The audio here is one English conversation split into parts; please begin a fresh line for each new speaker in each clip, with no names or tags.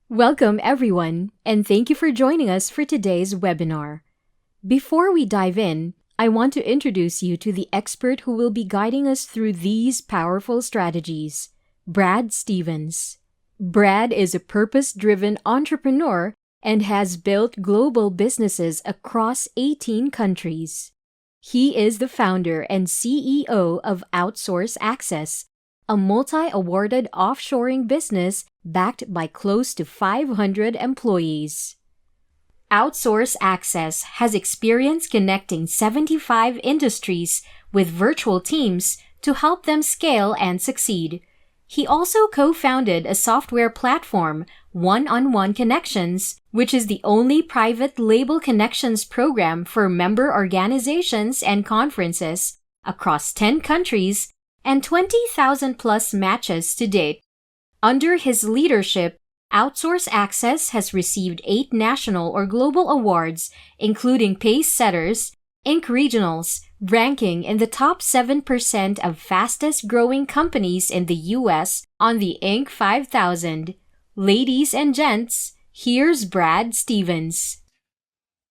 Welcome, everyone, and thank you for joining us for today's webinar. Before we dive in, I want to introduce you to the expert who will be guiding us through these powerful strategies, Brad Stevens. Brad is a purpose-driven entrepreneur and has built global businesses across 18 countries. He is the founder and CEO of Outsource Access, a multi-awarded offshoring business backed by close to 500 employees. Outsource Access has experience connecting 75 industries with virtual teams to help them scale and succeed. He also co-founded a software platform, One-on-One Connections, which is the only private label connections program for member organizations and conferences across 10 countries and 20,000 plus matches to date. Under his leadership, Outsource Access has received 8 national or global awards, including Pace Setters, Inc. Regionals, ranking in the top 7% of fastest growing companies in the US on the Inc. 5000. Ladies and gents, here's Brad Stevens.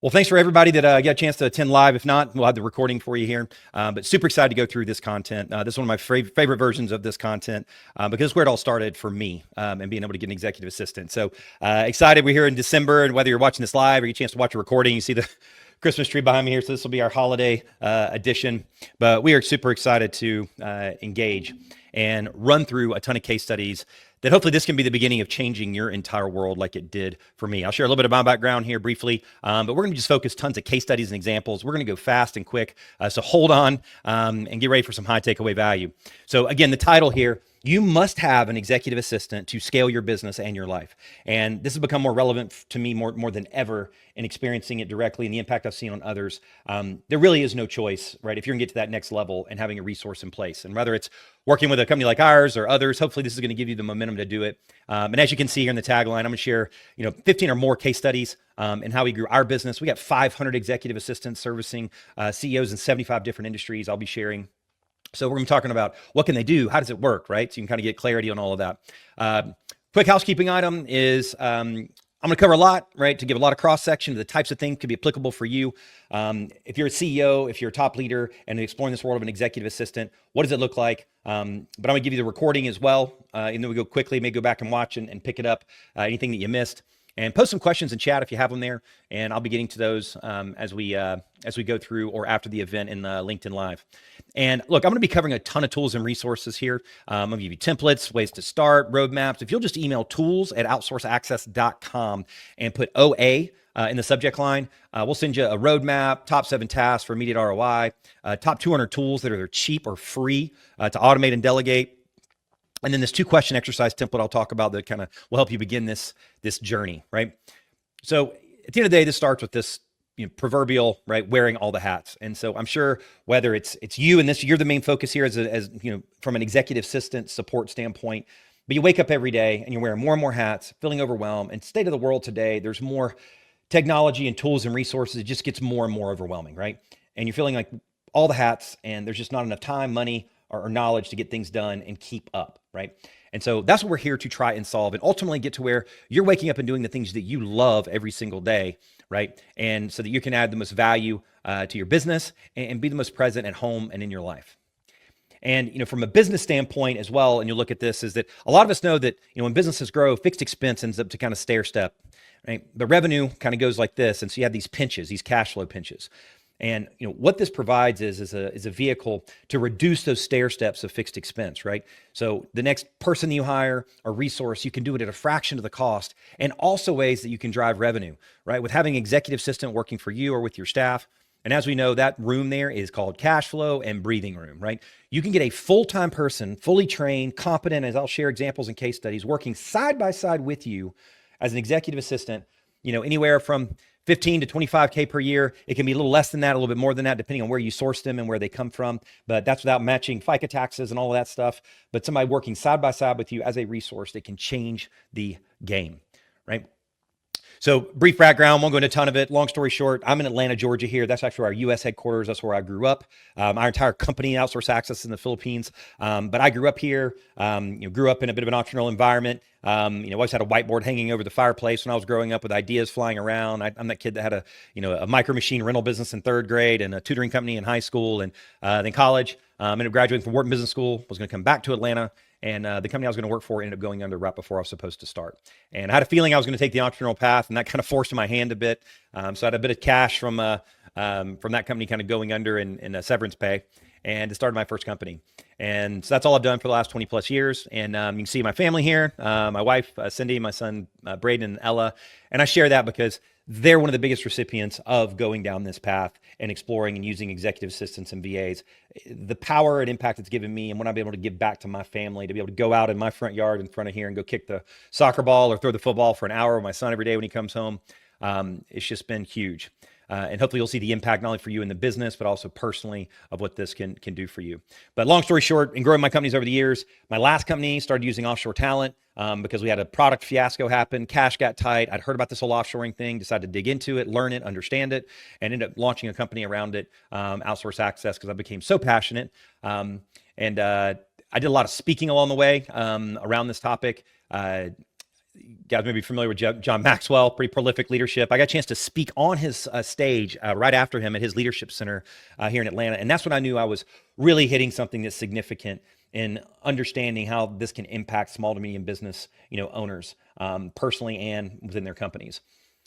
Well, thanks for everybody that got a chance to attend live. If not, we'll have the recording for you here. But super excited to go through this content. This is one of my favorite versions of this content because it's where it all started for me and being able to get an executive assistant. So excited. We're here in December, and whether you're watching this live or you get a chance to watch a recording, you see the Christmas tree behind me here. So this will be our holiday edition. But we are super excited to engage and run through a ton of case studies that hopefully this can be the beginning of changing your entire world like it did for me. I'll share a little bit of my background here briefly, but we're gonna just focus tons of case studies and examples. We're gonna go fast and quick, so hold on and get ready for some high takeaway value. So again, the title here, you must have an executive assistant to scale your business and your life. And this has become more relevant to me more than ever in experiencing it directly and the impact I've seen on others. There really is no choice, right? If you're gonna get to that next level and having a resource in place, and whether it's working with a company like ours or others, hopefully this is gonna give you the momentum to do it. And as you can see here in the tagline, I'm gonna share 15 or more case studies and how we grew our business. We got 500 executive assistants servicing CEOs in 75 different industries. I'll be sharing. So we're gonna be talking about what can they do, how does it work, right? So you can kind of get clarity on all of that. Quick housekeeping item is I'm gonna cover a lot, right? To give a lot of cross section of the types of things could be applicable for you. If you're a CEO, if you're a top leader and exploring this world of an executive assistant, what does it look like? But I'm gonna give you the recording as well. Even though we go quickly, maybe go back and watch and pick it up, anything that you missed. And post some questions in chat if you have them there, and I'll be getting to those as we go through or after the event in LinkedIn Live. And look, I'm going to be covering a ton of tools and resources here. I'm going to give you templates, ways to start, roadmaps. If you'll just email tools@outsourceaccess.com and put OA in the subject line, we'll send you a roadmap, top 7 tasks for immediate ROI, top 200 tools that are cheap or free to automate and delegate. And then this 2-question exercise template I'll talk about that kind of will help you begin this journey, right? So at the end of the day, this starts with this proverbial, right, wearing all the hats. And so I'm sure whether it's you and you're the main focus here as from an executive assistant support standpoint, but you wake up every day and you're wearing more and more hats, feeling overwhelmed. And state of the world today, there's more technology and tools and resources. It just gets more and more overwhelming, right? And you're feeling like all the hats and there's just not enough time, money, or knowledge to get things done and keep up, right? And so that's what we're here to try and solve and ultimately get to where you're waking up and doing the things that you love every single day, right? And so that you can add the most value to your business and be the most present at home and in your life. And from a business standpoint as well, and you look at this, is that a lot of us know that when businesses grow, fixed expense ends up to kind of stair step, right? The revenue kind of goes like this, and so you have these pinches, these cash flow pinches. And what this provides is a vehicle to reduce those stair steps of fixed expense, right? So the next person you hire or resource, you can do it at a fraction of the cost, and also ways that you can drive revenue, right? With having an executive assistant working for you or with your staff. And as we know, that room there is called cash flow and breathing room, right? You can get a full-time person, fully trained, competent, as I'll share examples and case studies, working side by side with you as an executive assistant, anywhere from 15 to 25K per year. It can be a little less than that, a little bit more than that, depending on where you source them and where they come from. But that's without matching FICA taxes and all of that stuff. But somebody working side by side with you as a resource that can change the game, right? So brief background, won't go into a ton of it. Long story short, I'm in Atlanta, Georgia here. That's actually our U.S. headquarters. That's where I grew up. Our entire company, Outsource Access, in the Philippines. But I grew up here, grew up in a bit of an entrepreneurial environment. Always had a whiteboard hanging over the fireplace when I was growing up with ideas flying around. I'm that kid that had a micro machine rental business in third grade and a tutoring company in high school and then college. Ended up graduating from Wharton Business School, was going to come back to Atlanta. And the company I was going to work for ended up going under right before I was supposed to start. And I had a feeling I was going to take the entrepreneurial path, and that kind of forced my hand a bit. So I had a bit of cash from that company kind of going under in severance pay, and it started my first company. And so that's all I've done for the last 20 plus years. And you can see my family here, my wife, Cindy, my son, Braden and Ella. And I share that because they're one of the biggest recipients of going down this path and exploring and using executive assistants and VAs. The power and impact it's given me and what I'm able to give back to my family, to be able to go out in my front yard in front of here and go kick the soccer ball or throw the football for an hour with my son every day when he comes home. It's just been huge. And hopefully you'll see the impact not only for you in the business, but also personally of what this can do for you. But long story short, in growing my companies over the years, my last company started using offshore talent because we had a product fiasco happen. Cash got tight. I'd heard about this whole offshoring thing, decided to dig into it, learn it, understand it, and ended up launching a company around it, Outsource Access, because I became so passionate. I did a lot of speaking along the way around this topic. Guys may be familiar with John Maxwell, pretty prolific leadership. I got a chance to speak on his stage right after him at his leadership center here in Atlanta. And that's when I knew I was really hitting something that's significant in understanding how this can impact small to medium business, owners personally and within their companies.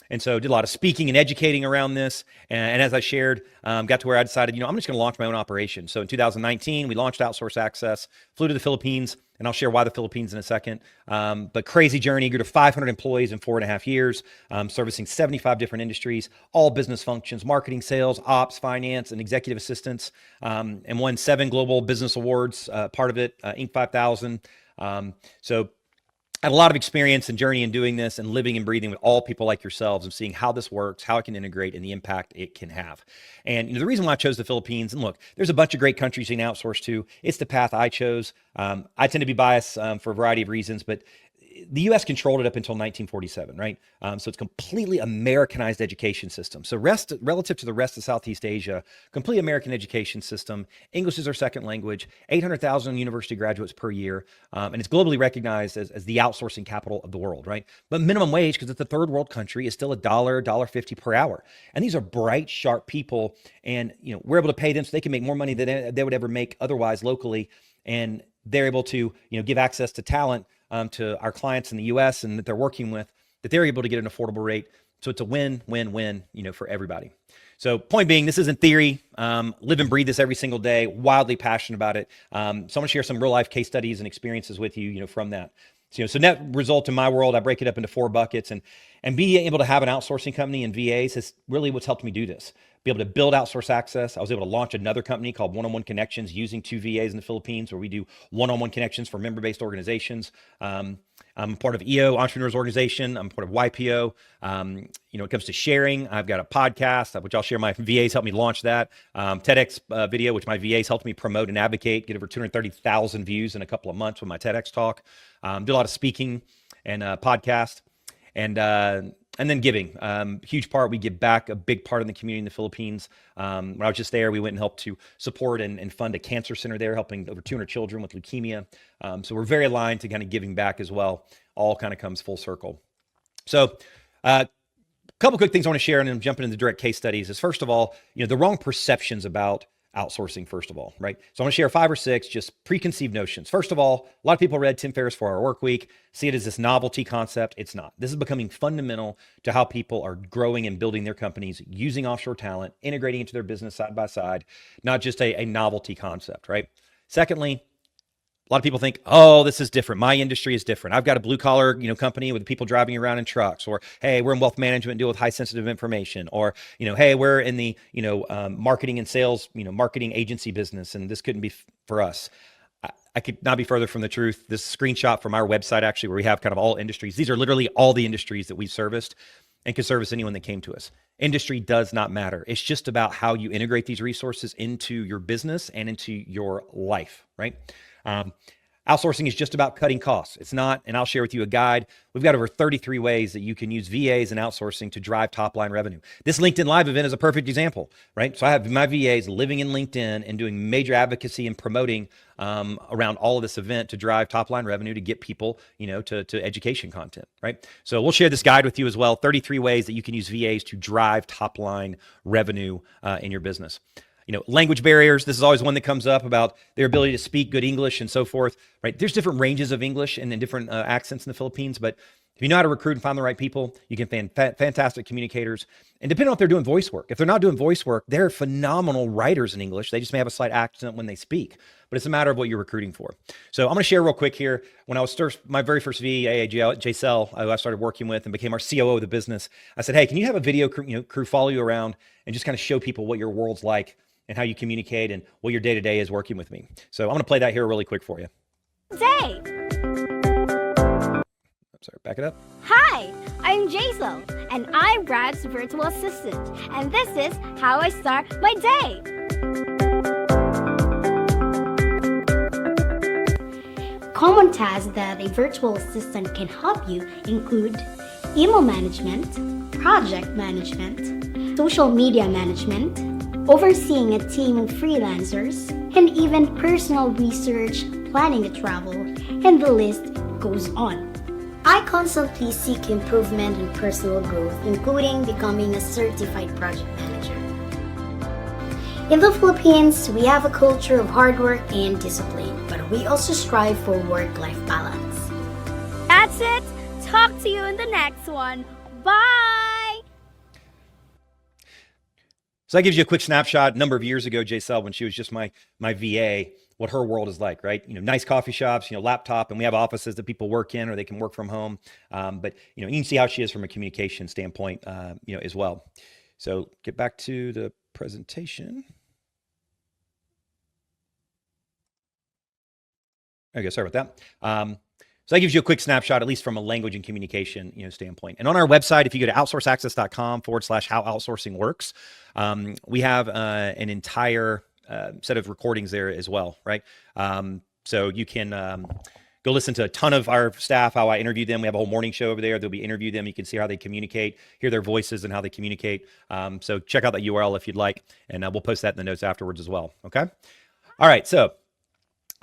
And so did a lot of speaking and educating around this. And as I shared, got to where I decided, I'm just going to launch my own operation. So in 2019, we launched Outsource Access, flew to the Philippines, and I'll share why the Philippines in a second. But crazy journey, grew to 500 employees in 4.5 years, servicing 75 different industries, all business functions, marketing, sales, ops, finance, and executive assistants, and won 7 global business awards, part of it, Inc. 5000. So I had a lot of experience and journey in doing this and living and breathing with all people like yourselves and seeing how this works, how it can integrate, and the impact it can have. And the reason why I chose the Philippines, and look, there's a bunch of great countries you can outsource to. It's the path I chose. I tend to be biased for a variety of reasons, but the U.S. controlled it up until 1947, right? So it's completely Americanized education system. So relative to the rest of Southeast Asia, complete American education system. English is our second language, 800,000 university graduates per year. And it's globally recognized as the outsourcing capital of the world, right? But minimum wage, because it's a third world country, is still $1.50 per hour. And these are bright, sharp people. And, we're able to pay them so they can make more money than they would ever make otherwise locally. And they're able to, give access to talent to our clients in the U.S. and that they're working with, that they're able to get an affordable rate. So it's a win-win-win, for everybody. So point being, this isn't theory. Live and breathe this every single day. Wildly passionate about it. So I'm going to share some real life case studies and experiences with you, from that. So net result in my world, I break it up into 4 buckets, and being able to have an outsourcing company and VAs is really what's helped me do this. Be able to build Outsource Access. I was able to launch another company called One-on-One Connections using 2 VAs in the Philippines, where we do one-on-one connections for member-based organizations. I'm part of EO Entrepreneurs Organization. I'm part of YPO. When it comes to sharing, I've got a podcast, which I'll share. My VAs helped me launch that. TEDx video, which my VAs helped me promote and advocate, get over 230,000 views in a couple of months with my TEDx talk. Do a lot of speaking and podcast. And then giving, huge part, we give back a big part in the community in the Philippines. When I was just there, we went and helped to support and fund a cancer center there, helping over 200 children with leukemia. So we're very aligned to kind of giving back as well. All kind of comes full circle. So a couple quick things I want to share, and then jumping into direct case studies is, first of all, the wrong perceptions about outsourcing, first of all, right? So I'm going to share 5 or 6 just preconceived notions. First of all, a lot of people read Tim Ferriss' 4-Hour Workweek, see it as this novelty concept. It's not. This is becoming fundamental to how people are growing and building their companies, using offshore talent, integrating into their business side by side, not just a novelty concept, right? Secondly, a lot of people think, oh, this is different. My industry is different. I've got a blue collar, company with people driving around in trucks, or, hey, we're in wealth management, deal with high sensitive information, or, hey, we're in the, marketing and sales, marketing agency business, and this couldn't be for us. I could not be further from the truth. This screenshot from our website, actually, where we have kind of all industries. These are literally all the industries that we've serviced and can service anyone that came to us. Industry does not matter. It's just about how you integrate these resources into your business and into your life, right? Outsourcing is just about cutting costs. It's not, and I'll share with you a guide. We've got over 33 ways that you can use VAs and outsourcing to drive top line revenue. This LinkedIn Live event is a perfect example, right? So I have my VAs living in LinkedIn and doing major advocacy and promoting around all of this event to drive top line revenue, to get people, to education content, right? So we'll share this guide with you as well. 33 ways that you can use VAs to drive top line revenue in your business. Language barriers. This is always one that comes up about their ability to speak good English and so forth, right? There's different ranges of English and then different accents in the Philippines, but if you know how to recruit and find the right people, you can find fantastic communicators. And depending on if they're doing voice work, if they're not doing voice work, they're phenomenal writers in English. They just may have a slight accent when they speak, but it's a matter of what you're recruiting for. So I'm going to share real quick here. When I was my very first VA, J-Cell, I started working with and became our COO of the business. I said, hey, can you have a video crew follow you around and just kind of show people what your world's like and how you communicate and what your day-to-day is working with me. So I'm going to play that here really quick for you.
Day.
I'm sorry, back it up.
Hi, I'm Jaisal, and I'm Brad's virtual assistant, and this is how I start my day. Common tasks that a virtual assistant can help you include email management, project management, social media management, overseeing a team of freelancers, and even personal research, planning a travel, and the list goes on. I constantly seek improvement and personal growth, including becoming a certified project manager. In the Philippines, we have a culture of hard work and discipline, but we also strive for work-life balance. That's it. Talk to you in the next one. Bye!
So that gives you a quick snapshot. A number of years ago, J-Cell, when she was just my VA, what her world is like, right? Nice coffee shops, laptop, and we have offices that people work in or they can work from home. But you can see how she is from a communication standpoint, as well. So get back to the presentation. Okay, sorry about that. So that gives you a quick snapshot, at least from a language and communication, standpoint. And on our website, if you go to outsourceaccess.com/how outsourcing works, we have an entire set of recordings there as well, right? So you can go listen to a ton of our staff, how I interview them. We have a whole morning show over there. They'll be interview them. You can see how they communicate, hear their voices and how they communicate. So check out that URL if you'd like, and we'll post that in the notes afterwards as well, okay? All right, so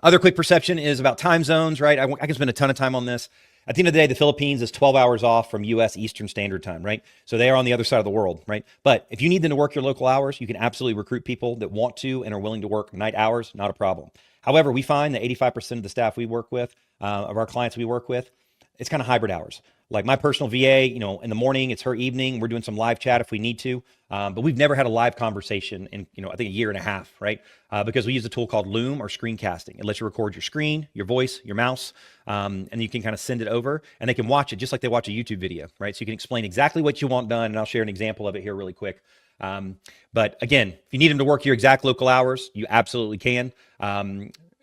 other quick perception is about time zones, right? I can spend a ton of time on this. At the end of the day, the Philippines is 12 hours off from US Eastern Standard Time, right? So they are on the other side of the world, right? But if you need them to work your local hours, you can absolutely recruit people that want to and are willing to work night hours, not a problem. However, we find that 85% of the staff we work with, of our clients we work with, it's kind of hybrid hours. Like my personal VA, in the morning, it's her evening. We're doing some live chat if we need to, but we've never had a live conversation in, I think a year and a half, right? Because we use a tool called Loom or Screencasting. It lets you record your screen, your voice, your mouse, and you can kind of send it over and they can watch it just like they watch a YouTube video, right? So you can explain exactly what you want done, and I'll share an example of it here really quick. But again, if you need them to work your exact local hours, you absolutely can.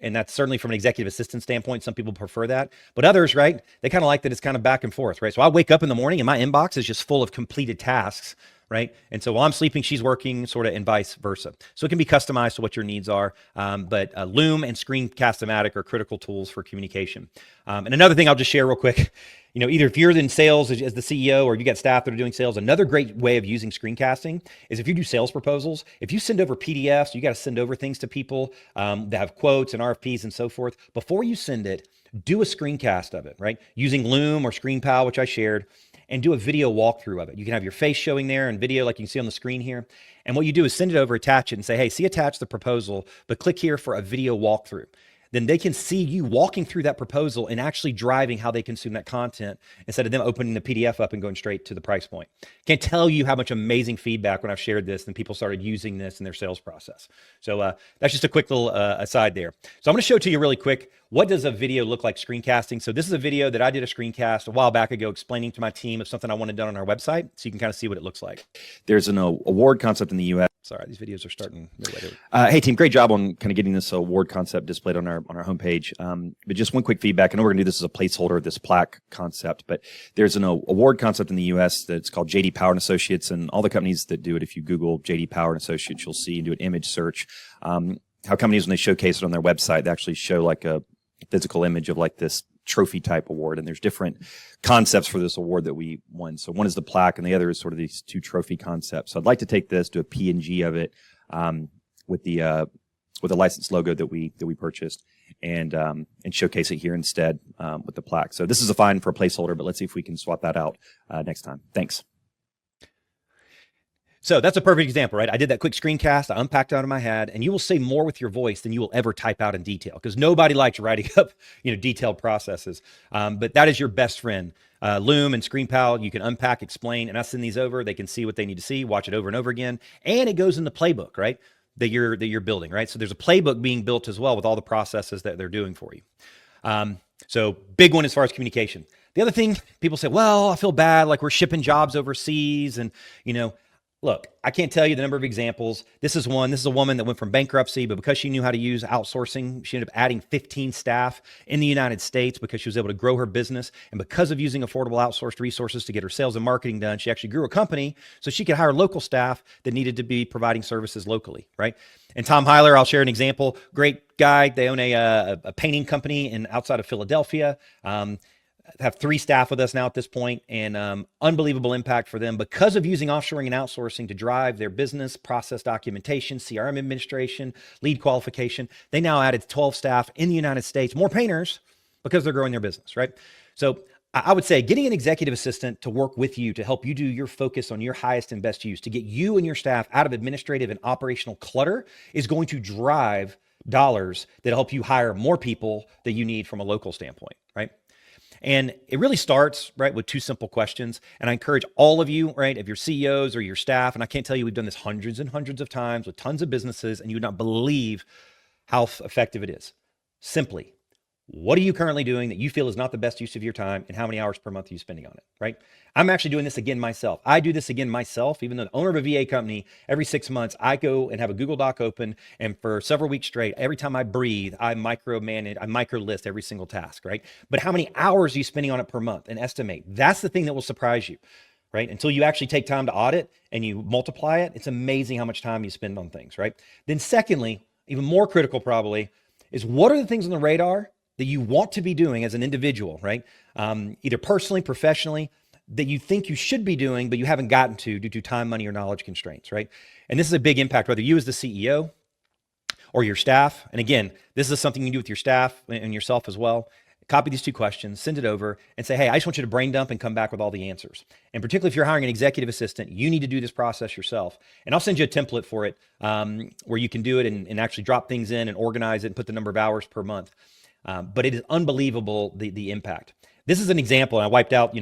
And that's certainly from an executive assistant standpoint. Some people prefer that, but others, right, they kind of like that it's kind of back and forth, right? So I wake up in the morning and my inbox is just full of completed tasks, right? And so while I'm sleeping, she's working, sort of, and vice versa. So it can be customized to what your needs are. But Loom and Screencast-O-Matic are critical tools for communication. And another thing I'll just share real quick, either if you're in sales as the CEO or you got staff that are doing sales, another great way of using screencasting is if you do sales proposals, if you send over PDFs, you got to send over things to people that have quotes and RFPs and so forth. Before you send it, do a screencast of it, right? Using Loom or ScreenPal, which I shared, and do a video walkthrough of it. You can have your face showing there and video like you can see on the screen here. And what you do is send it over, attach it, and say, hey, see attached the proposal, but click here for a video walkthrough. Then they can see you walking through that proposal and actually driving how they consume that content instead of them opening the PDF up and going straight to the price point. Can't tell you how much amazing feedback when I've shared this and people started using this in their sales process. So that's just a quick little aside there. So I'm going to show it to you really quick. What does a video look like screencasting? So this is a video that I did a screencast a while back ago explaining to my team of something I wanted done on our website. So you can kind of see what it looks like. There's an award concept in the US. Sorry, these videos are starting later. Hey team, great job on kind of getting this award concept displayed on our homepage. But just one quick feedback. I know we're gonna do this as a placeholder, this plaque concept, but there's an award concept in the US that's called JD Power and Associates, and all the companies that do it, if you Google JD Power and Associates, you'll see and do an image search. How companies, when they showcase it on their website, they actually show like a physical image of like this trophy type award. And there's different concepts for this award that we won. So one is the plaque and the other is sort of these two trophy concepts. So I'd like to take this, do a PNG of it, with the licensed logo that we purchased and showcase it here instead, with the plaque. So this is a fine for a placeholder, but let's see if we can swap that out, next time. Thanks. So that's a perfect example, right? I did that quick screencast. I unpacked it out of my head, and you will say more with your voice than you will ever type out in detail, because nobody likes writing up, detailed processes. But that is your best friend. Loom and ScreenPal, you can unpack, explain, and I send these over. They can see what they need to see, watch it over and over again. And it goes in the playbook, right? That you're building, right? So there's a playbook being built as well with all the processes that they're doing for you. So big one as far as communication. The other thing, people say, well, I feel bad, like we're shipping jobs overseas, and look, I can't tell you the number of examples. This is a woman that went from bankruptcy, but because she knew how to use outsourcing, she ended up adding 15 staff in the United States because she was able to grow her business. And because of using affordable outsourced resources to get her sales and marketing done, she actually grew a company so she could hire local staff that needed to be providing services locally, right? And Tom Heiler, I'll share an example. Great guy. They own a painting company outside of Philadelphia. Have 3 staff with us now at this point, and unbelievable impact for them because of using offshoring and outsourcing to drive their business, process documentation, CRM administration, lead qualification. They now added 12 staff in the United States, more painters, because they're growing their business, right? So I would say getting an executive assistant to work with you to help you do your focus on your highest and best use, to get you and your staff out of administrative and operational clutter, is going to drive dollars that help you hire more people that you need from a local standpoint, right? And it really starts, right, with 2 simple questions. And I encourage all of you, right, of your CEOs or your staff, and I can't tell you, we've done this hundreds and hundreds of times with tons of businesses, and you would not believe how effective it is. Simply, what are you currently doing that you feel is not the best use of your time, and how many hours per month are you spending on it, right? I'm actually doing this again myself. I do this again myself, even though the owner of a VA company, every 6 months, I go and have a Google Doc open, and for several weeks straight, every time I breathe, I micro-list every single task, right? But how many hours are you spending on it per month, and estimate? That's the thing that will surprise you, right? Until you actually take time to audit and you multiply it, it's amazing how much time you spend on things, right? Then secondly, even more critical probably, is what are the things on the radar that you want to be doing as an individual, right? Either personally, professionally, that you think you should be doing, but you haven't gotten to due to time, money, or knowledge constraints, right? And this is a big impact, whether you as the CEO or your staff. And again, this is something you can do with your staff and yourself as well. Copy these 2 questions, send it over, and say, hey, I just want you to brain dump and come back with all the answers. And particularly if you're hiring an executive assistant, you need to do this process yourself. And I'll send you a template for it, where you can do it and actually drop things in and organize it and put the number of hours per month. But it is unbelievable, the impact. This is an example, and I wiped out,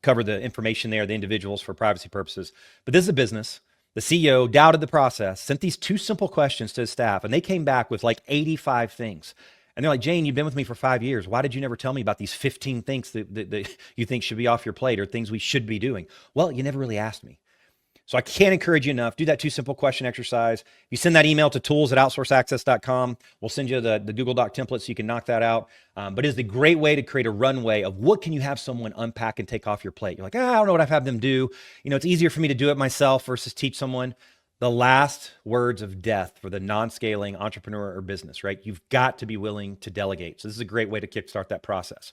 cover the information there, the individuals for privacy purposes. But this is a business. The CEO doubted the process, sent these 2 simple questions to his staff, and they came back with like 85 things. And they're like, Jane, you've been with me for 5 years. Why did you never tell me about these 15 things that you think should be off your plate, or things we should be doing? Well, you never really asked me. So I can't encourage you enough. Do that 2 simple question exercise. You send that email to tools@outsourceaccess.com. We'll send you the Google Doc template so you can knock that out. But it is a great way to create a runway of what can you have someone unpack and take off your plate. You're like, I don't know what I've had them do. It's easier for me to do it myself versus teach someone. The last words of death for the non-scaling entrepreneur or business, right? You've got to be willing to delegate. So this is a great way to kickstart that process.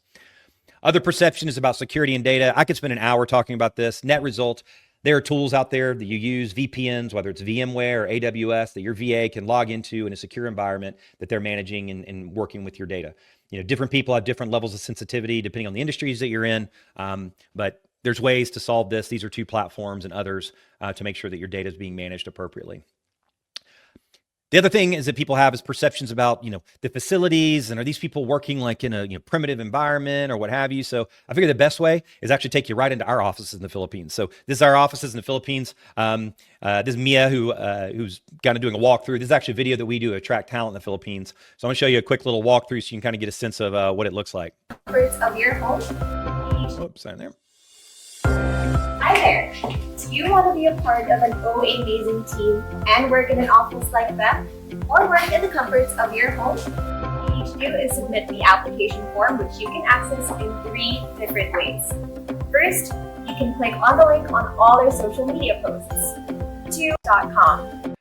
Other perception is about security and data. I could spend an hour talking about this. Net result, there are tools out there that you use, VPNs, whether it's VMware or AWS, that your VA can log into in a secure environment that they're managing and working with your data. Different people have different levels of sensitivity depending on the industries that you're in, but there's ways to solve this. These are 2 platforms and others to make sure that your data is being managed appropriately. The other thing is that people have is perceptions about, the facilities, and are these people working like in a primitive environment or what have you. So I figure the best way is actually take you right into our offices in the Philippines. So this is our offices in the Philippines. This is Mia, who's kind of doing a walkthrough. This is actually a video that we do to attract talent in the Philippines. So I'm gonna show you a quick little walkthrough so you can kind of get a sense of what it looks like.
Comforts of your home.
Oops, sorry there.
Hi there. Do you want to be a part of an OA amazing team and work in an office like that? Or work in the comforts of your home? All you need to do is submit the application form, which you can access in 3 different ways. First, you can click on the link on all their social media posts. 2.com.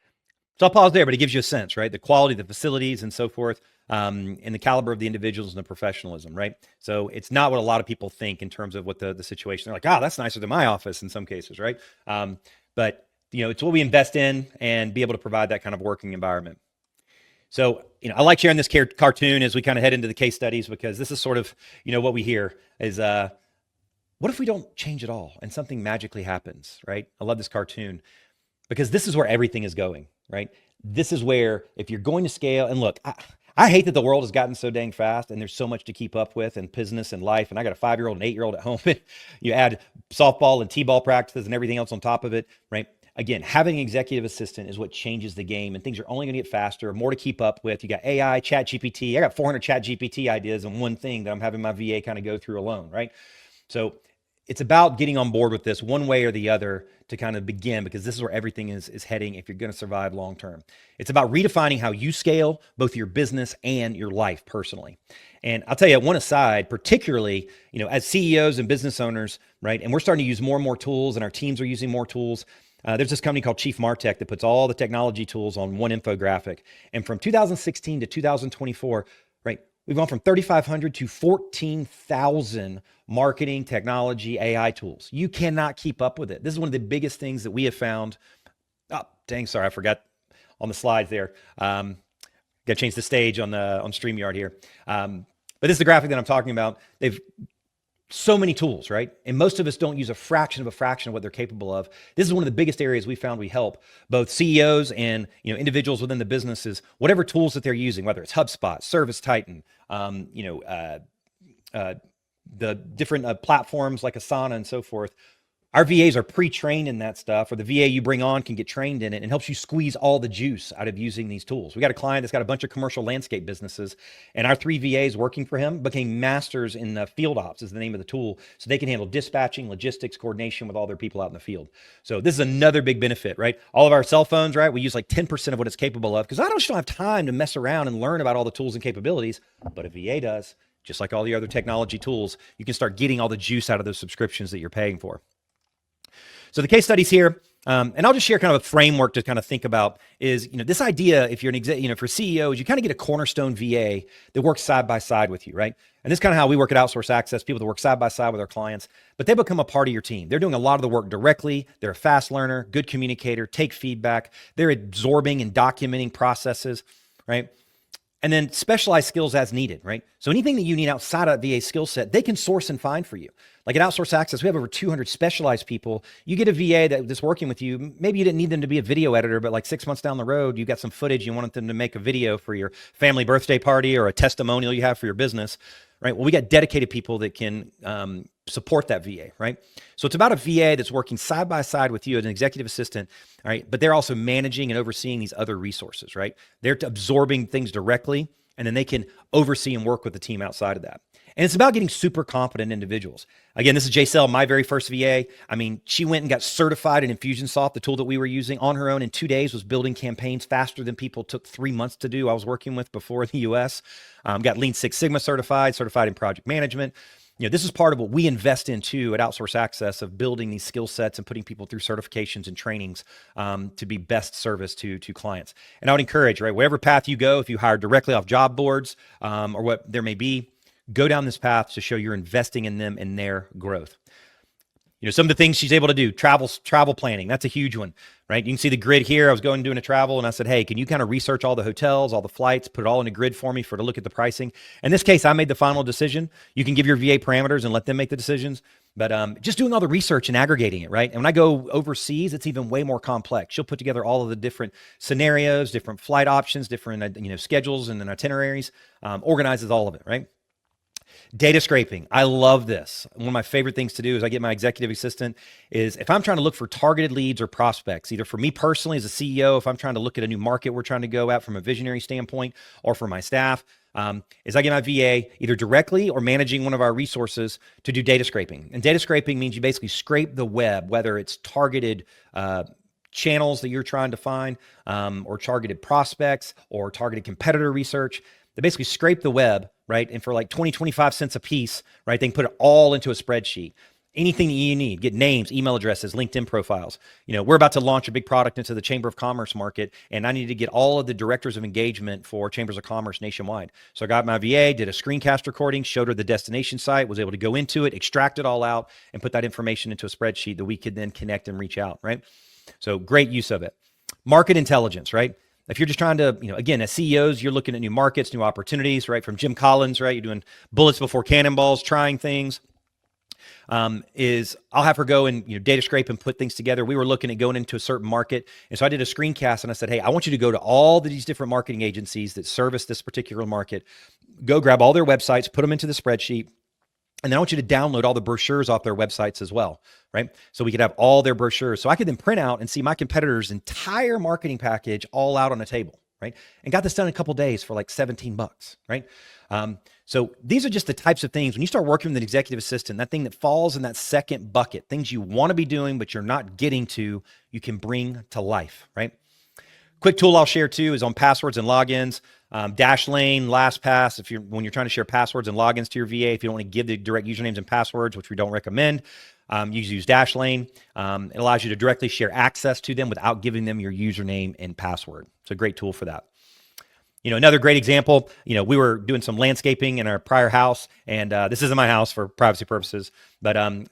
So I'll pause there, but it gives you a sense, right? The quality of the facilities and so forth. and the caliber of the individuals and the professionalism, right? So it's not what a lot of people think in terms of what the situation. They're like, oh, that's nicer than my office in some cases, right? But it's what we invest in and be able to provide that kind of working environment. So, I like sharing this cartoon as we kind of head into the case studies, because this is sort of, what we hear is, what if we don't change at all and something magically happens, right? I love this cartoon because this is where everything is going, right? This is where, if you're going to scale, and look, I hate that the world has gotten so dang fast and there's so much to keep up with in business and life. And I got a 5-year-old and 8-year-old at home. You add softball and t-ball practices and everything else on top of it, right? Again, having an executive assistant is what changes the game, and things are only going to get faster, more to keep up with. You got AI, Chat GPT. I got 400 Chat GPT ideas on one thing that I'm having my VA kind of go through alone, right? So it's about getting on board with this one way or the other to kind of begin, because this is where everything is heading if you're going to survive long term. It's about redefining how you scale both your business and your life personally. And I'll tell you, one aside, particularly, as CEOs and business owners, right? And we're starting to use more and more tools, and our teams are using more tools. There's this company called Chief Martech that puts all the technology tools on one infographic. And from 2016 to 2024, right, we've gone from 3,500 to 14,000 marketing, technology, AI tools. You cannot keep up with it. This is one of the biggest things that we have found. Oh, dang, sorry, I forgot on the slides there. Got to change the stage on StreamYard here. But this is the graphic that I'm talking about. They've so many tools, right? And most of us don't use a fraction of what they're capable of. This is one of the biggest areas we found we help both CEOs and individuals within the businesses, whatever tools that they're using, whether it's HubSpot, Service Titan, the different platforms like Asana and so forth. Our VAs are pre-trained in that stuff, or the VA you bring on can get trained in it and helps you squeeze all the juice out of using these tools. We got a client that's got a bunch of commercial landscape businesses, and our 3 VAs working for him became masters in the field ops is the name of the tool. So they can handle dispatching, logistics, coordination with all their people out in the field. So this is another big benefit, right? All of our cell phones, right? We use like 10% of what it's capable of, because I don't have time to mess around and learn about all the tools and capabilities, but a VA does. Just like all the other technology tools, you can start getting all the juice out of those subscriptions that you're paying for. So the case studies here, and I'll just share kind of a framework to kind of think about is, this idea, if you're an for CEOs, you kind of get a cornerstone VA that works side by side with you, right? And this is kind of how we work at Outsource Access, people that work side by side with our clients, but they become a part of your team. They're doing a lot of the work directly. They're a fast learner, good communicator, take feedback. They're absorbing and documenting processes, right? And then specialized skills as needed, right? So anything that you need outside of VA skill set, they can source and find for you. Like at Outsource Access, we have over 200 specialized people. You get a VA that's working with you. Maybe you didn't need them to be a video editor, but like 6 months down the road, you got some footage. You wanted them to make a video for your family birthday party or a testimonial you have for your business, right? Well, we got dedicated people that can support that VA, right? So it's about a VA that's working side by side with you as an executive assistant, all right? But they're also managing and overseeing these other resources, right? They're absorbing things directly, and then they can oversee and work with the team outside of that. And it's about getting super competent individuals. Again, this is J-Cell, my very first VA. I mean, she went and got certified in Infusionsoft, the tool that we were using, on her own in 2 days, was building campaigns faster than people took 3 months to do I was working with before in the US. Got Lean Six Sigma certified in project management. This is part of what we invest in too at Outsource Access, of building these skill sets and putting people through certifications and trainings to be best service to clients. And I would encourage, right, whatever path you go, if you hire directly off job boards or what there may be, go down this path to show you're investing in them and their growth. Some of the things she's able to do, travel planning, that's a huge one, right? You can see the grid here. I was going doing a travel and I said, hey, can you kind of research all the hotels, all the flights, put it all in a grid for me to look at the pricing? In this case, I made the final decision. You can give your VA parameters and let them make the decisions, but just doing all the research and aggregating it, right? And when I go overseas, it's even way more complex. She'll put together all of the different scenarios, different flight options, different schedules and then itineraries, organizes all of it, right? Data scraping. I love this. One of my favorite things to do is I get my executive assistant is if I'm trying to look for targeted leads or prospects, either for me personally as a CEO, if I'm trying to look at a new market we're trying to go at from a visionary standpoint, or for my staff, is I get my VA either directly or managing one of our resources to do data scraping. And data scraping means you basically scrape the web, whether it's targeted channels that you're trying to find, or targeted prospects or targeted competitor research. They basically scrape the web, right? And for like 20, 25 cents a piece, right? They can put it all into a spreadsheet. anything that you need, get names, email addresses, LinkedIn profiles. We're about to launch a big product into the Chamber of Commerce market, and I need to get all of the directors of engagement for Chambers of Commerce nationwide. So I got my VA, did a screencast recording, showed her the destination site, was able to go into it, extract it all out, and put that information into a spreadsheet that we could then connect and reach out, right? So great use of it. Market intelligence, right? If you're just trying to, again, as CEOs, you're looking at new markets, new opportunities, right? From Jim Collins, right? You're doing bullets before cannonballs, trying things. I'll have her go and data scrape and put things together. We were looking at going into a certain market, and so I did a screencast and I said, hey, I want you to go to all these different marketing agencies that service this particular market. Go grab all their websites, put them into the spreadsheet, and then I want you to download all the brochures off their websites as well, right? So we could have all their brochures. So I could then print out and see my competitor's entire marketing package all out on a table, right? And got this done in a couple of days for like $17, right? So these are just the types of things when you start working with an executive assistant, that thing that falls in that second bucket, things you want to be doing, but you're not getting to, you can bring to life, right? Quick tool I'll share too is on passwords and logins. Dashlane, LastPass, when you're trying to share passwords and logins to your VA, if you don't want to give the direct usernames and passwords, which we don't recommend, you use Dashlane. It allows you to directly share access to them without giving them your username and password. It's a great tool for that. Another great example, we were doing some landscaping in our prior house, and this isn't my house for privacy purposes, but I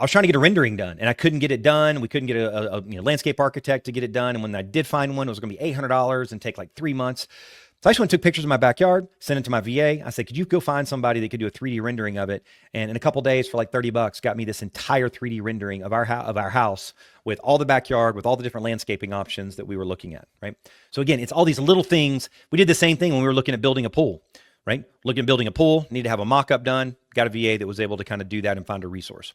was trying to get a rendering done and I couldn't get it done. We couldn't get a landscape architect to get it done. And when I did find one, it was going to be $800 and take like 3 months. So I just went and took pictures of my backyard, sent it to my VA. I said, could you go find somebody that could do a 3D rendering of it? And in a couple of days for like $30, got me this entire 3D rendering of our house with all the backyard, with all the different landscaping options that we were looking at, right? So again, it's all these little things. We did the same thing when we were looking at building a pool, right? Looking at building a pool, need to have a mock-up done. Got a VA that was able to kind of do that and find a resource.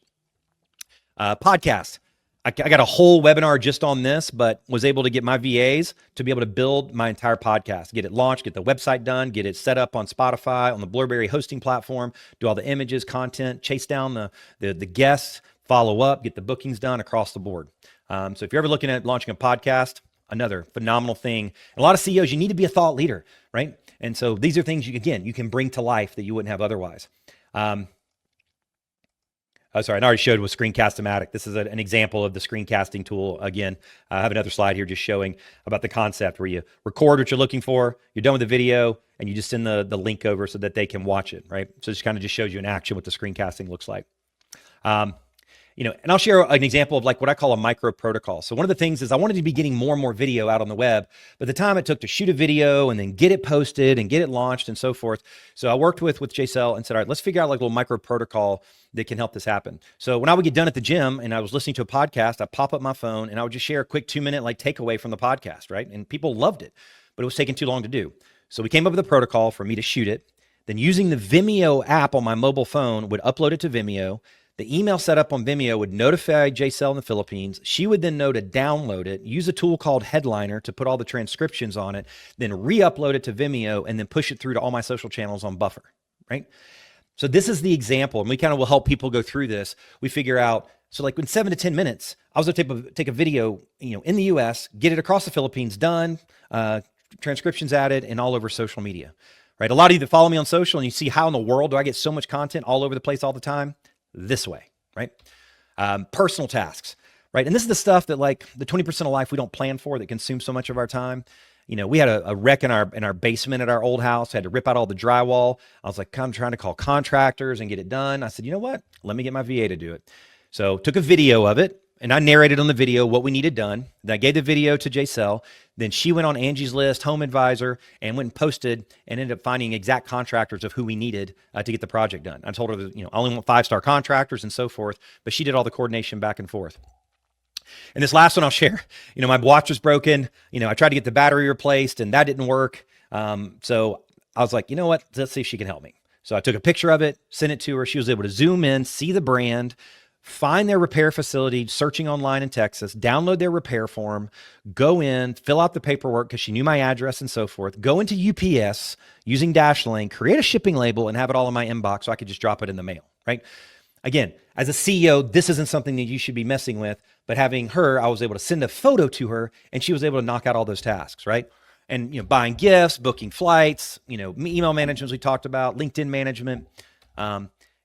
Podcast. I got a whole webinar just on this, but was able to get my VAs to be able to build my entire podcast, get it launched, get the website done, get it set up on Spotify, on the Blueberry hosting platform, do all the images, content, chase down the guests, follow up, get the bookings done across the board. So if you're ever looking at launching a podcast, another phenomenal thing. And a lot of CEOs, you need to be a thought leader, right? And so these are things you can bring to life that you wouldn't have otherwise. I already showed with Screencast-O-Matic. This is an example of the screencasting tool. Again, I have another slide here just showing about the concept where you record what you're looking for, you're done with the video, and you just send the link over so that they can watch it, right? So this kind of just shows you in action what the screencasting looks like. And I'll share an example of like what I call a micro protocol. So one of the things is I wanted to be getting more and more video out on the web, but the time it took to shoot a video and then get it posted and get it launched and so forth. So I worked with JCell and said, all right, let's figure out like a little micro protocol that can help this happen. So when I would get done at the gym and I was listening to a podcast, I'd pop up my phone and I would just share a quick 2-minute like takeaway from the podcast, right? And people loved it, but it was taking too long to do. So we came up with a protocol for me to shoot it. Then using the Vimeo app on my mobile phone would upload it to Vimeo. The email set up on Vimeo would notify JCell in the Philippines. She would then know to download it, use a tool called Headliner to put all the transcriptions on it, then re-upload it to Vimeo, and then push it through to all my social channels on Buffer, right? So this is the example, and we kind of will help people go through this. We figure out, so like in 7 to 10 minutes, I was able to take a video, in the US, get it across the Philippines, done, transcriptions added, and all over social media, right? A lot of you that follow me on social and you see how in the world do I get so much content all over the place all the time? This way, right? Personal tasks, right? And this is the stuff that like the 20% of life we don't plan for that consumes so much of our time. We had a wreck in our basement at our old house. I had to rip out all the drywall. I was like, I'm trying to call contractors and get it done. I said, you know what? Let me get my VA to do it. So took a video of it and I narrated on the video what we needed done. Then I gave the video to JCell. Then she went on Angie's List, Home Advisor, and went and posted and ended up finding exact contractors of who we needed to get the project done. I told her that, I only want 5-star contractors and so forth, but she did all the coordination back and forth. And this last one I'll share, my watch was broken. I tried to get the battery replaced and that didn't work. So I was like, you know what? Let's see if she can help me. So I took a picture of it, sent it to her. She was able to zoom in, see the brand, find their repair facility, searching online in Texas, download their repair form, go in, fill out the paperwork because she knew my address and so forth, go into UPS using Dashlane, create a shipping label and have it all in my inbox so I could just drop it in the mail, right? Again, as a CEO, this isn't something that you should be messing with, but having her, I was able to send a photo to her and she was able to knock out all those tasks, right? And, buying gifts, booking flights, email management, as we talked about, LinkedIn management,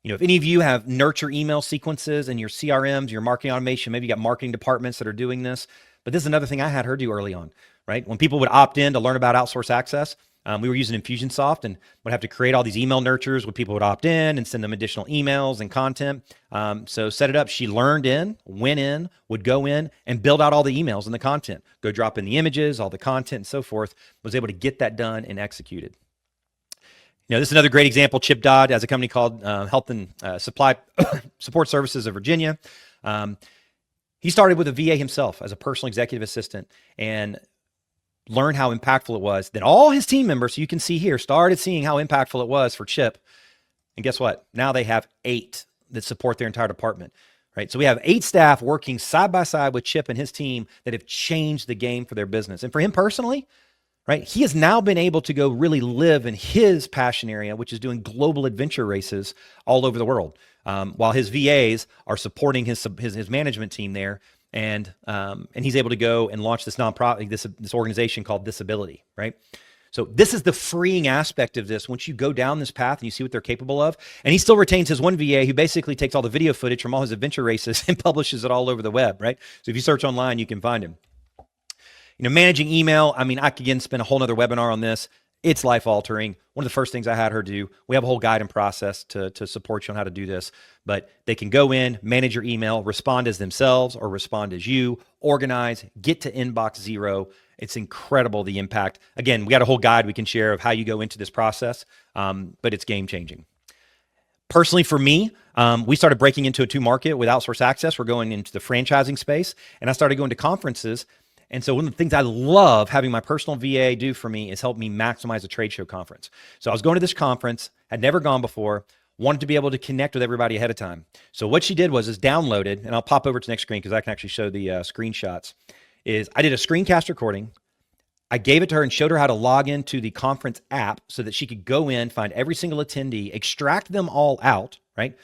If any of you have nurture email sequences in your CRMs, your marketing automation, maybe you got marketing departments that are doing this. But this is another thing I had her do early on, right? When people would opt in to learn about Outsource Access, we were using Infusionsoft and would have to create all these email nurtures where people would opt in and send them additional emails and content. So set it up. She learned in, went in, would go in and build out all the emails and the content, go drop in the images, all the content and so forth, was able to get that done and executed. This is another great example. Chip Dodd has a company called Health and Supply Support Services of Virginia. He started with a VA himself as a personal executive assistant and learned how impactful it was. Then all his team members, so you can see here, started seeing how impactful it was for Chip. And guess what? Now they have 8 that support their entire department, right? So we have 8 staff working side by side with Chip and his team that have changed the game for their business. And for him personally, right, he has now been able to go really live in his passion area, which is doing global adventure races all over the world, while his VAs are supporting his management team there, and he's able to go and launch this nonprofit, this organization called Disability, right? So this is the freeing aspect of this. Once you go down this path and you see what they're capable of, and he still retains his one VA who basically takes all the video footage from all his adventure races and publishes it all over the web, right? So if you search online, you can find him. Managing email, I could again spend a whole nother webinar on this. It's life altering. One of the first things I had her do, we have a whole guide and process to support you on how to do this, but they can go in, manage your email, respond as themselves or respond as you, organize, get to inbox 0. It's incredible, the impact. Again, we got a whole guide we can share of how you go into this process, but it's game changing. Personally, for me, we started breaking into a 2 market with Outsource Access. We're going into the franchising space, and I started going to conferences. And so one of the things I love having my personal VA do for me is help me maximize a trade show conference. So I was going to this conference, had never gone before, wanted to be able to connect with everybody ahead of time. So what she did was downloaded, and I'll pop over to the next screen because I can actually show the screenshots, is I did a screencast recording. I gave it to her and showed her how to log into the conference app so that she could go in, find every single attendee, extract them all out, right?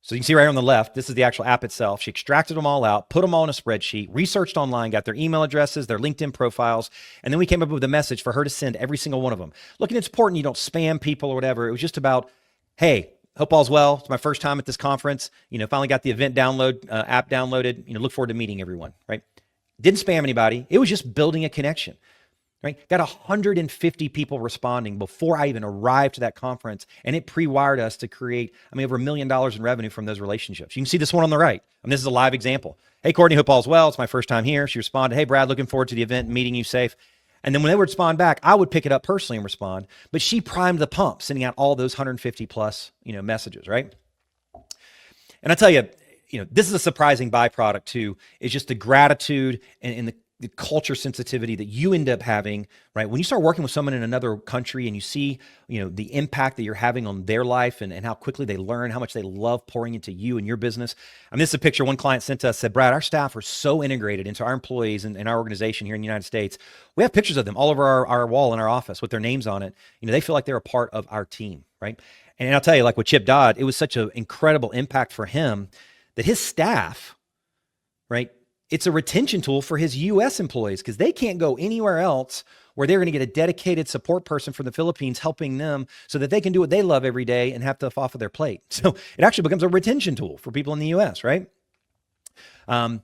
So you can see right on the left, this is the actual app itself. She extracted them all out, put them all in a spreadsheet, researched online, got their email addresses, their LinkedIn profiles, and then we came up with a message for her to send every single one of them. Look, and it's important you don't spam people or whatever. It was just about, hey, hope all's well. It's my first time at this conference. Finally got the event app downloaded. Look forward to meeting everyone, right? Didn't spam anybody. It was just building a connection. Right? Got 150 people responding before I even arrived to that conference, and it pre-wired us to create, over $1 million in revenue from those relationships. You can see this one on the right. This is a live example. Hey, Courtney, hope all's well. It's my first time here. She responded, hey, Brad, looking forward to the event, meeting you safe. And then when they would respond back, I would pick it up personally and respond, but she primed the pump, sending out all those 150 plus, messages, right? And I tell you, this is a surprising byproduct too, is just the gratitude and the culture sensitivity that you end up having, right? When you start working with someone in another country and you see, the impact that you're having on their life and how quickly they learn, how much they love pouring into you and your business. This is a picture one client sent to us, said, Brad, our staff are so integrated into our employees and our organization here in the United States. We have pictures of them all over our wall in our office with their names on it. They feel like they're a part of our team, right? And I'll tell you, like with Chip Dodd, it was such an incredible impact for him that his staff, right? It's a retention tool for his U.S. employees because they can't go anywhere else where they're going to get a dedicated support person from the Philippines helping them so that they can do what they love every day and have stuff off of their plate. So it actually becomes a retention tool for people in the U.S., right? And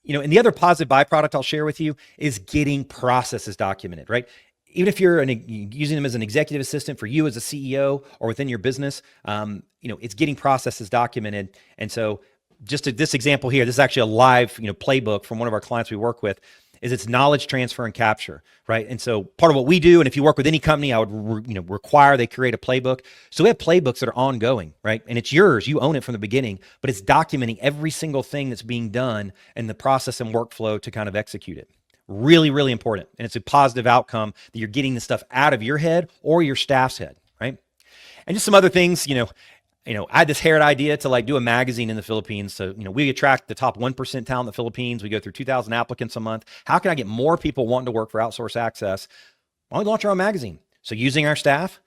the other positive byproduct I'll share with you is getting processes documented, right? Even if you're using them as an executive assistant for you as a CEO or within your business, it's getting processes documented. And so just this example here, this is actually a live, playbook from one of our clients we work with, is it's knowledge transfer and capture, right? And so part of what we do, and if you work with any company, I would require they create a playbook. So we have playbooks that are ongoing, right? And it's yours, you own it from the beginning, but it's documenting every single thing that's being done and the process and workflow to kind of execute it. Really, really important. And it's a positive outcome that you're getting the stuff out of your head or your staff's head, right? And just some other things, I had this haired idea to do a magazine in the Philippines. So, we attract the top 1% talent in the Philippines. We go through 2,000 applicants a month. How can I get more people wanting to work for Outsource Access? Why don't we launch our own magazine? So using our staff,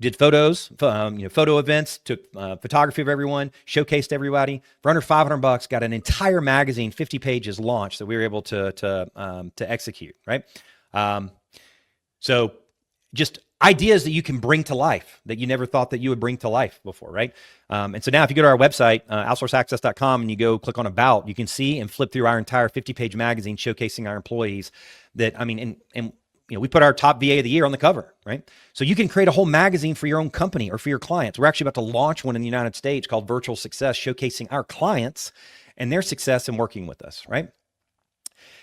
did photos, photo events, took photography of everyone, showcased everybody. For under $500, got an entire magazine, 50 pages launched that we were able to execute, right? So just ideas that you can bring to life that you never thought that you would bring to life before, right? And so now if you go to our website, outsourceaccess.com, and you go click on About, you can see and flip through our entire 50-page magazine showcasing our employees that, I mean, and we put our top VA of the year on the cover, right? So you can create a whole magazine for your own company or for your clients. We're actually about to launch one in the United States called Virtual Success, showcasing our clients and their success in working with us, right?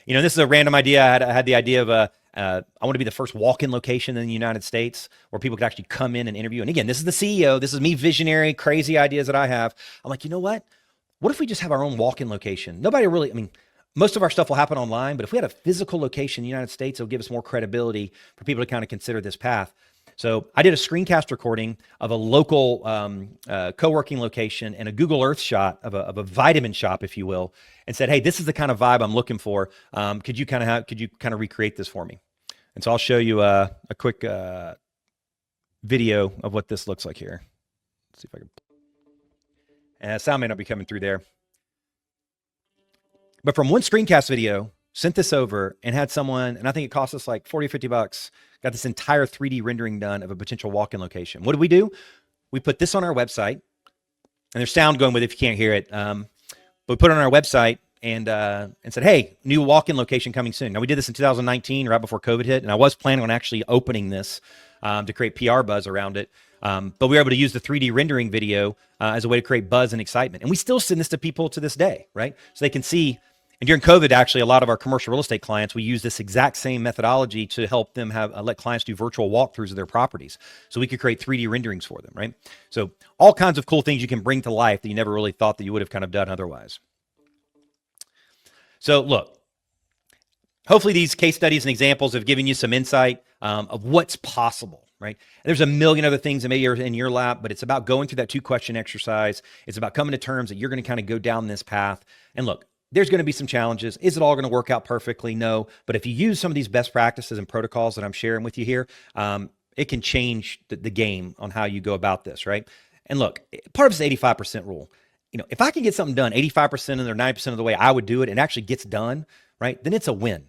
This is a random idea. I had the idea of I want to be the first walk-in location in the United States where people could actually come in and interview. And again, this is the CEO. This is me, visionary, crazy ideas that I have. I'm like, you know what? What if we just have our own walk-in location? Nobody really, most of our stuff will happen online, but if we had a physical location in the United States, it'll give us more credibility for people to kind of consider this path. So I did a screencast recording of a local co-working location and a Google Earth shot of a vitamin shop, if you will, and said, hey, this is the kind of vibe I'm looking for. Could you kind of recreate this for me? And so I'll show you a quick video of what this looks like here. Let's see if I can. Sound may not be coming through there. But from one screencast video, sent this over and had someone, and I think it cost us like 40 or 50 bucks, got this entire 3D rendering done of a potential walk-in location. What do? We put this on our website, and there's sound going with it if you can't hear it. But we put it on our website and said, hey, new walk-in location coming soon. Now we did this in 2019, right before COVID hit, and I was planning on actually opening this to create PR buzz around it. But we were able to use the 3D rendering video as a way to create buzz and excitement. And we still send this to people to this day, right? So they can see. And during COVID, actually, a lot of our commercial real estate clients, we use this exact same methodology to help them let clients do virtual walkthroughs of their properties. So we could create 3D renderings for them, right? So all kinds of cool things you can bring to life that you never really thought that you would have kind of done otherwise. So look, hopefully these case studies and examples have given you some insight of what's possible, right? There's a million other things that maybe are in your lap, but it's about going through that 2-question exercise. It's about coming to terms that you're going to kind of go down this path. And look, there's going to be some challenges. Is it all going to work out perfectly? No. But if you use some of these best practices and protocols that I'm sharing with you here, it can change the game on how you go about this, right? And look, part of this 85% rule. If I can get something done 85% or 90% of the way I would do it and actually gets done, right, then it's a win.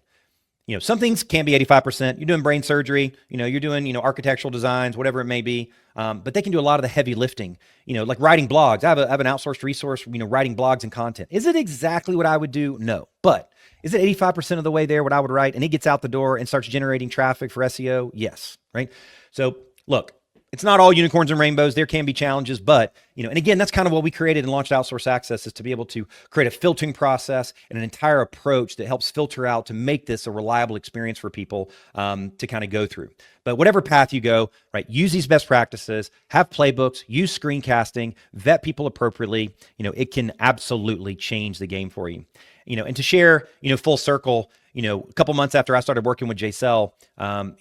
Some things can be 85%. You're doing brain surgery, you're doing, architectural designs, whatever it may be. But they can do a lot of the heavy lifting, like writing blogs. I have an outsourced resource, writing blogs and content. Is it exactly what I would do? No. But is it 85% of the way there what I would write and it gets out the door and starts generating traffic for SEO? Yes. Right. So look, it's not all unicorns and rainbows. There can be challenges, but, and again, that's kind of what we created and launched Outsource Access, is to be able to create a filtering process and an entire approach that helps filter out to make this a reliable experience for people to kind of go through. But whatever path you go, right, use these best practices, have playbooks, use screencasting, vet people appropriately. It can absolutely change the game for you. And to share, full circle, a couple months after I started working with J-Cell,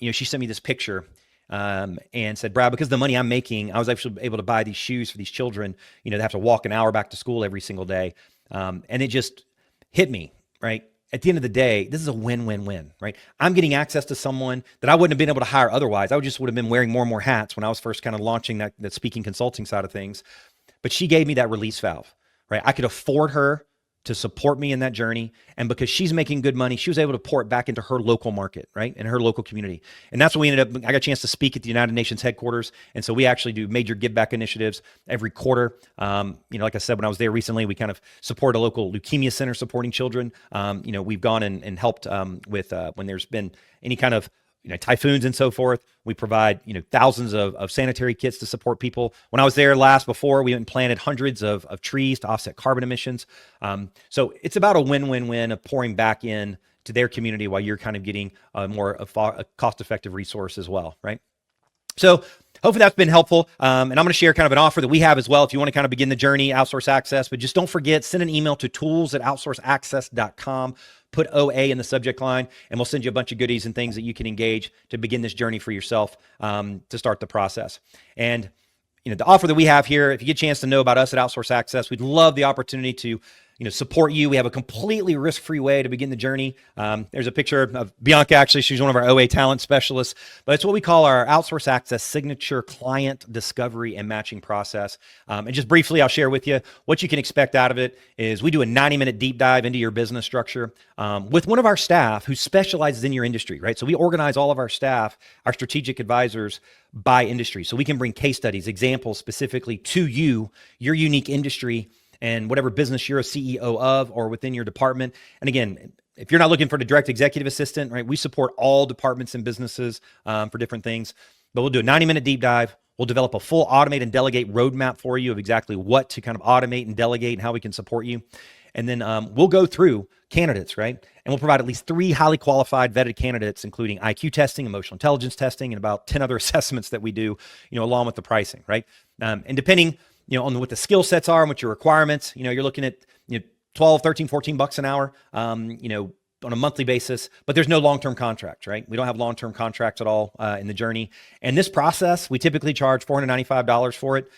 she sent me this picture. And said, Brad, because of the money I'm making, I was actually able to buy these shoes for these children, they have to walk an hour back to school every single day. And it just hit me, right? At the end of the day, this is a win-win-win, right? I'm getting access to someone that I wouldn't have been able to hire otherwise. I just would have been wearing more and more hats when I was first kind of launching that speaking consulting side of things. But she gave me that release valve, right? I could afford her to support me in that journey. And because she's making good money, she was able to pour it back into her local market, right? And her local community. And that's what we ended up, I got a chance to speak at the United Nations headquarters. And so we actually do major give back initiatives every quarter. Like I said, when I was there recently, we kind of support a local leukemia center supporting children. We've gone and helped with when there's been any kind of typhoons and so forth. We provide, thousands of sanitary kits to support people. When I was there before, we went and planted hundreds of trees to offset carbon emissions. So it's about a win-win-win of pouring back in to their community while you're kind of getting a cost-effective resource as well, right? So hopefully that's been helpful. And I'm going to share kind of an offer that we have as well if you want to kind of begin the journey, Outsource Access. But just don't forget, send an email to tools@outsourceaccess.com. Put OA in the subject line, and we'll send you a bunch of goodies and things that you can engage to begin this journey for yourself to start the process. And the offer that we have here, if you get a chance to know about us at Outsource Access, we'd love the opportunity to support you. We have a completely risk-free way to begin the journey. There's a picture of Bianca, actually. She's one of our OA talent specialists, but it's what we call our Outsource Access signature client discovery and matching process. And just briefly, I'll share with you what you can expect out of it is we do a 90-minute deep dive into your business structure with one of our staff who specializes in your industry, right? So we organize all of our staff, our strategic advisors, by industry. So we can bring case studies, examples specifically to you, your unique industry, and whatever business you're a CEO of or within your department. And again, if you're not looking for the direct executive assistant, right, we support all departments and businesses for different things. But we'll do a 90-minute deep dive. We'll develop a full automate and delegate roadmap for you of exactly what to kind of automate and delegate and how we can support you. And then we'll go through candidates, right? And we'll provide at least 3 highly qualified vetted candidates, including IQ testing, emotional intelligence testing, and about 10 other assessments that we do, along with the pricing, right? And depending, on what the skill sets are and what your requirements, you're looking at 12, 13, 14 bucks an hour, on a monthly basis, but there's no long-term contract, right? We don't have long-term contracts at all in the journey. And this process, we typically charge $495 for it.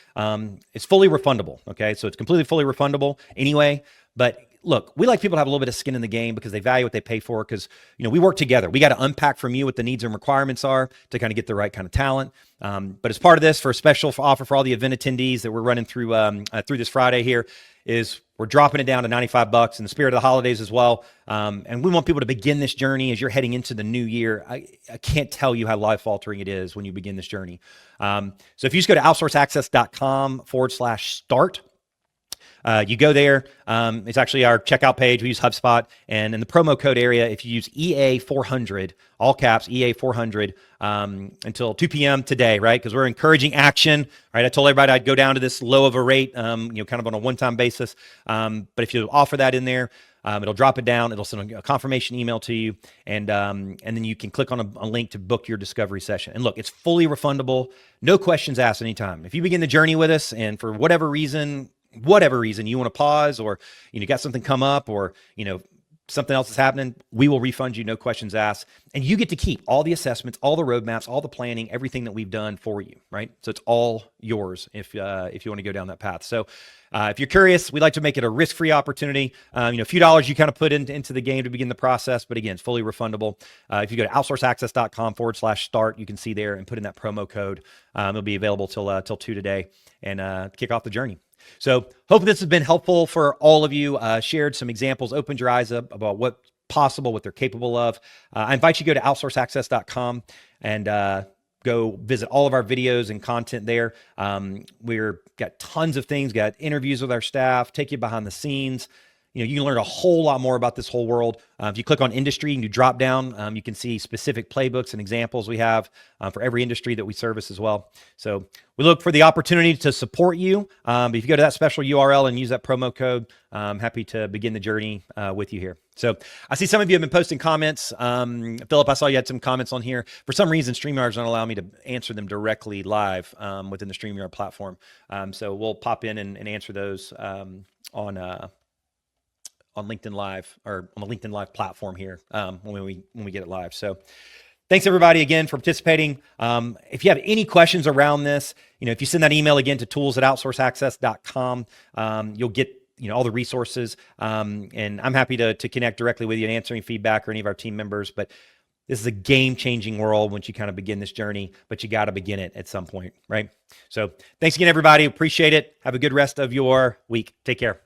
It's fully refundable, okay? So it's completely fully refundable anyway. But look, we like people to have a little bit of skin in the game because they value what they pay for because, we work together. We got to unpack from you what the needs and requirements are to kind of get the right kind of talent. But as part of this, for a special offer for all the event attendees that we're running through this Friday here, is we're dropping it down to $95 in the spirit of the holidays as well. And we want people to begin this journey as you're heading into the new year. I can't tell you how life altering it is when you begin this journey. So if you just go to outsourceaccess.com/start, you go there. It's actually our checkout page. We use HubSpot. And in the promo code area, if you use EA400, all caps, EA400, until 2 p.m. today, right? Because we're encouraging action, right? I told everybody I'd go down to this low of a rate, kind of on a one-time basis. But if you offer that in there, it'll drop it down. It'll send a confirmation email to you. And then you can click on a link to book your discovery session. And look, it's fully refundable. No questions asked anytime. If you begin the journey with us and for whatever reason you want to pause or, you got something come up or, something else is happening, we will refund you, no questions asked. And you get to keep all the assessments, all the roadmaps, all the planning, everything that we've done for you, right? So it's all yours if you want to go down that path. So if you're curious, we'd like to make it a risk-free opportunity. A few dollars you kind of put into the game to begin the process, but again, it's fully refundable. If you go to outsourceaccess.com/start, you can see there and put in that promo code. It'll be available till 2 today and kick off the journey. So hope this has been helpful for all of you, shared some examples, opened your eyes up about what's possible, what they're capable of. I invite you to go to outsourceaccess.com and go visit all of our videos and content there. We're got tons of things, got interviews with our staff, take you behind the scenes. You can learn a whole lot more about this whole world. If you click on industry and you drop down, you can see specific playbooks and examples we have for every industry that we service as well. So we look for the opportunity to support you. But if you go to that special URL and use that promo code, I'm happy to begin the journey with you here. So I see some of you have been posting comments. Philip, I saw you had some comments on here. For some reason, StreamYard's not allowing me to answer them directly live within the StreamYard platform. So we'll pop in and answer those on LinkedIn Live or on the LinkedIn Live platform here when we get it live. So thanks everybody again for participating. If you have any questions around this, if you send that email again to tools@outsourceaccess.com, you'll get all the resources. And I'm happy to connect directly with you and answer any feedback or any of our team members. But this is a game-changing world once you kind of begin this journey, but you got to begin it at some point, right? So thanks again, everybody. Appreciate it. Have a good rest of your week. Take care.